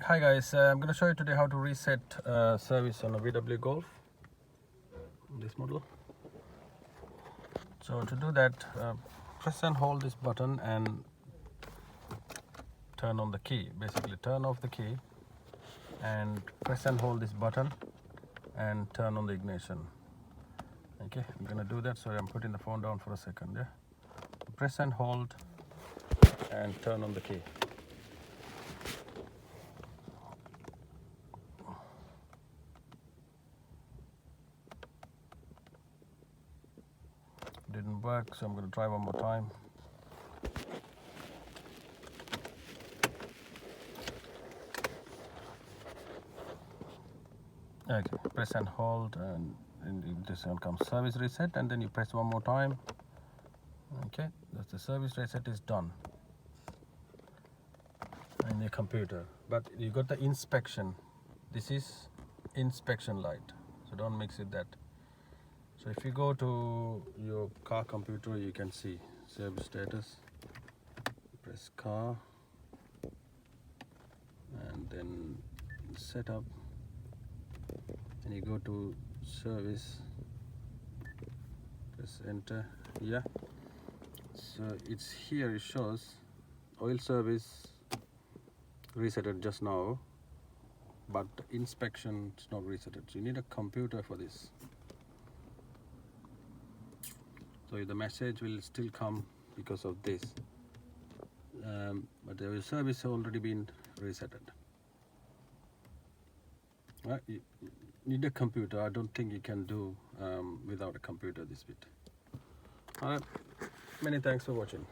Hi guys, I'm going to show you today how to reset service on a VW Golf, this model. So to do that, press and hold this button and turn on the key. Basically turn off the key and press and hold this button and turn on the ignition. Okay, I'm going to do that. Sorry, I'm putting the phone down for a second. Yeah, press and hold and turn on the key. Didn't work, so I'm going to try one more time. Okay, press and hold, and this one comes service reset, and then you press one more time. Okay, that's the service reset is done in your computer. But you got the inspection. This is inspection light, so don't mix it that. So if you go to your car computer, you can see service status. Press car, and then setup. And you go to service, press enter. Yeah, so it's here, it shows oil service resetted just now, but inspection is not resetted, so you need a computer for this. So the message will still come because of this, but the service has already been resetted. You need a computer. I don't think you can do without a computer this bit. Alright, many thanks for watching.